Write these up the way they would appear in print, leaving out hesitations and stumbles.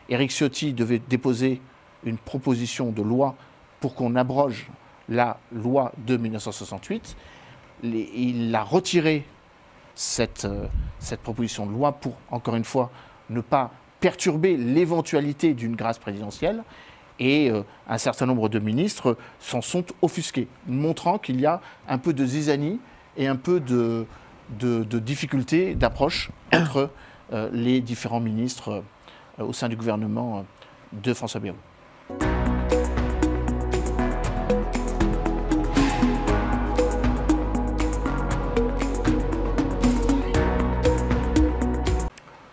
Éric Ciotti devait déposer une proposition de loi pour qu'on abroge la loi de 1968. Il a retiré cette proposition de loi pour, encore une fois, ne pas perturber l'éventualité d'une grâce présidentielle. Et un certain nombre de ministres s'en sont offusqués, montrant qu'il y a un peu de zizanie et un peu de difficulté d'approche entre les différents ministres au sein du gouvernement de François Bayrou.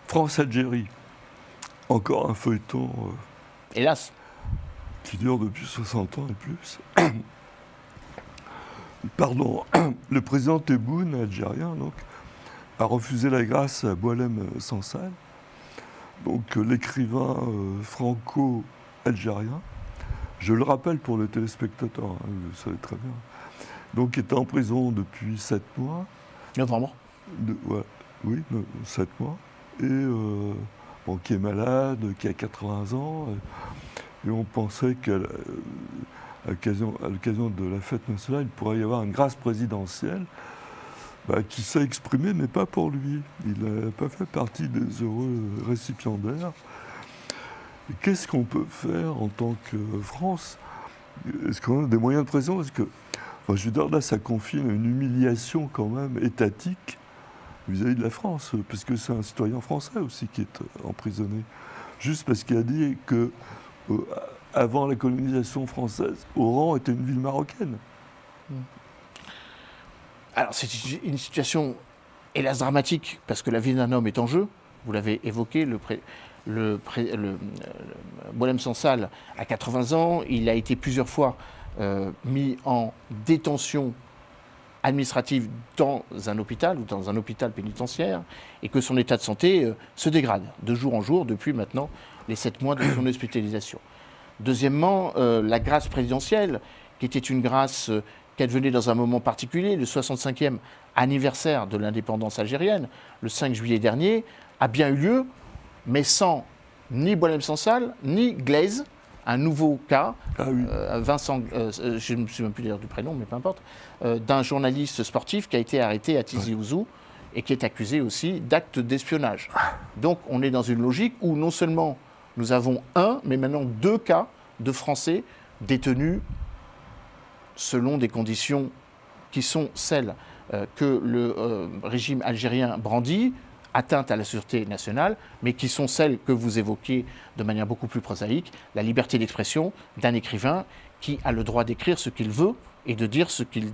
France-Algérie, encore un feuilleton hélas, qui dure depuis 60 ans et plus. Pardon, le président Tebboune, algérien, donc, a refusé la grâce à Boualem Sansal, donc l'écrivain franco-algérien. Je le rappelle pour les téléspectateurs, hein, vous le savez très bien. Donc, il était en prison depuis 7 mois. Novembre. Ouais, oui, 7 mois. Et bon, qui est malade, qui a 80 ans. Et on pensait qu'à l'occasion de la fête nationale, il pourrait y avoir une grâce présidentielle qui s'est exprimée, mais pas pour lui. Il n'a pas fait partie des heureux récipiendaires. Et qu'est-ce qu'on peut faire en tant que France? Est-ce qu'on a des moyens de pression? Parce que, enfin, je veux dire, là, ça confie à une humiliation quand même étatique vis-à-vis de la France, parce que c'est un citoyen français aussi qui est emprisonné, juste parce qu'il a dit que avant la colonisation française, Oran était une ville marocaine. Alors c'est une situation hélas dramatique, parce que la vie d'un homme est en jeu. Vous l'avez évoqué, Boualem Sansal a 80 ans, il a été plusieurs fois mis en détention administrative dans un hôpital ou dans un hôpital pénitentiaire, et que son état de santé se dégrade de jour en jour depuis maintenant les 7 mois de son hospitalisation. Deuxièmement, la grâce présidentielle, qui était une grâce qui advenait dans un moment particulier, le 65e anniversaire de l'indépendance algérienne, le 5 juillet dernier, a bien eu lieu, mais sans ni Boualem Sansal, ni Glaise, un nouveau cas, Vincent, je ne me souviens plus d'ailleurs du prénom, mais peu importe, d'un journaliste sportif qui a été arrêté à Tizi Ouzou et qui est accusé aussi d'actes d'espionnage. Donc on est dans une logique où non seulement nous avons mais maintenant 2 cas de Français détenus selon des conditions qui sont celles que le régime algérien brandit, atteinte à la sûreté nationale, mais qui sont celles que vous évoquiez de manière beaucoup plus prosaïque, la liberté d'expression d'un écrivain qui a le droit d'écrire ce qu'il veut et de dire ce qu'il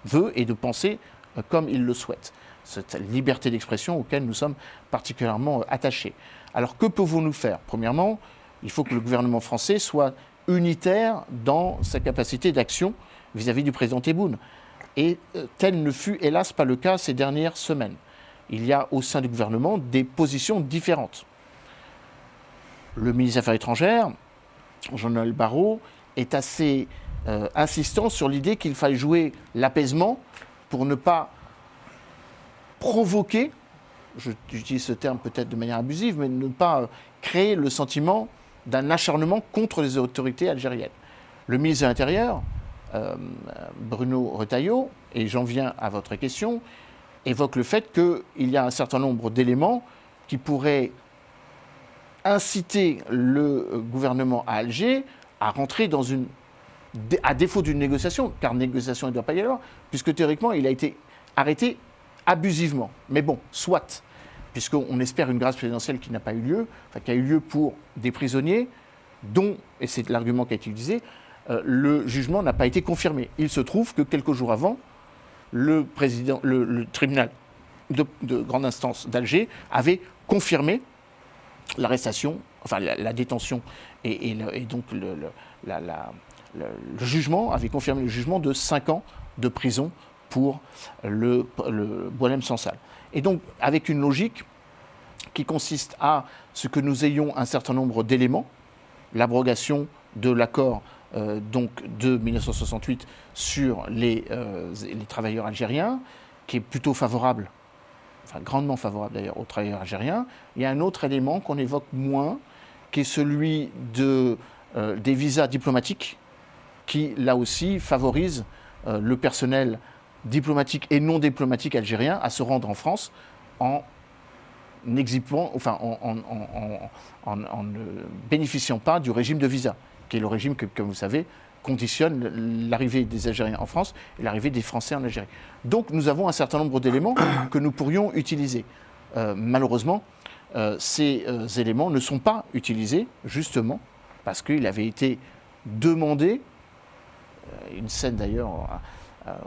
veut et de penser comme il le souhaite. Cette liberté d'expression auquel nous sommes particulièrement attachés. Alors que pouvons-nous faire? Premièrement, il faut que le gouvernement français soit unitaire dans sa capacité d'action vis-à-vis du président Tebboune. Et tel ne fut hélas pas le cas ces dernières semaines. Il y a au sein du gouvernement des positions différentes. Le ministre des Affaires étrangères, Jean-Noël Barrot, est assez insistant sur l'idée qu'il faille jouer l'apaisement pour ne pas provoquer, j'utilise ce terme peut-être de manière abusive, mais ne pas créer le sentiment d'un acharnement contre les autorités algériennes. Le ministre de l'Intérieur, Bruno Retailleau, et j'en viens à votre question, évoque le fait qu'il y a un certain nombre d'éléments qui pourraient inciter le gouvernement à Alger à rentrer dans à défaut d'une négociation, car négociation il ne doit pas y avoir, puisque théoriquement il a été arrêté abusivement. Mais bon, soit, puisqu'on espère une grâce présidentielle qui n'a pas eu lieu, enfin qui a eu lieu pour des prisonniers dont, et c'est l'argument qui a été utilisé, le jugement n'a pas été confirmé. Il se trouve que quelques jours avant, le tribunal de grande instance d'Alger avait confirmé l'arrestation, enfin la détention et donc le jugement, avait confirmé le jugement de 5 ans de prison pour le Boualem Sansal. Et donc avec une logique qui consiste à ce que nous ayons un certain nombre d'éléments, l'abrogation de l'accord donc de 1968 sur les travailleurs algériens, qui est plutôt favorable, enfin grandement favorable d'ailleurs aux travailleurs algériens. Il y a un autre élément qu'on évoque moins, qui est celui des visas diplomatiques, qui, là aussi, favorise le personnel diplomatique et non diplomatique algérien à se rendre en France en n'exipant, enfin, en ne bénéficiant pas du régime de visa, qui est le régime que, comme vous savez, conditionne l'arrivée des Algériens en France et l'arrivée des Français en Algérie. Donc nous avons un certain nombre d'éléments que nous pourrions utiliser. Malheureusement, ces éléments ne sont pas utilisés, justement, parce qu'il avait été demandé, une scène d'ailleurs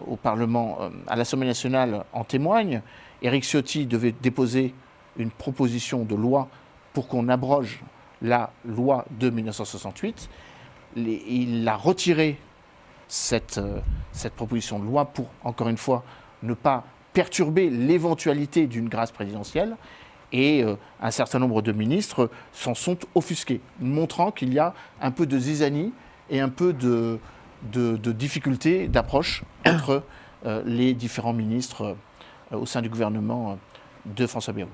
au Parlement, à l'Assemblée nationale en témoigne, Éric Ciotti devait déposer une proposition de loi pour qu'on abroge la loi de 1968. Il a retiré cette proposition de loi pour, encore une fois, ne pas perturber l'éventualité d'une grâce présidentielle. Et un certain nombre de ministres s'en sont offusqués, montrant qu'il y a un peu de zizanie et un peu de difficulté d'approche entre les différents ministres au sein du gouvernement de François Bayrou.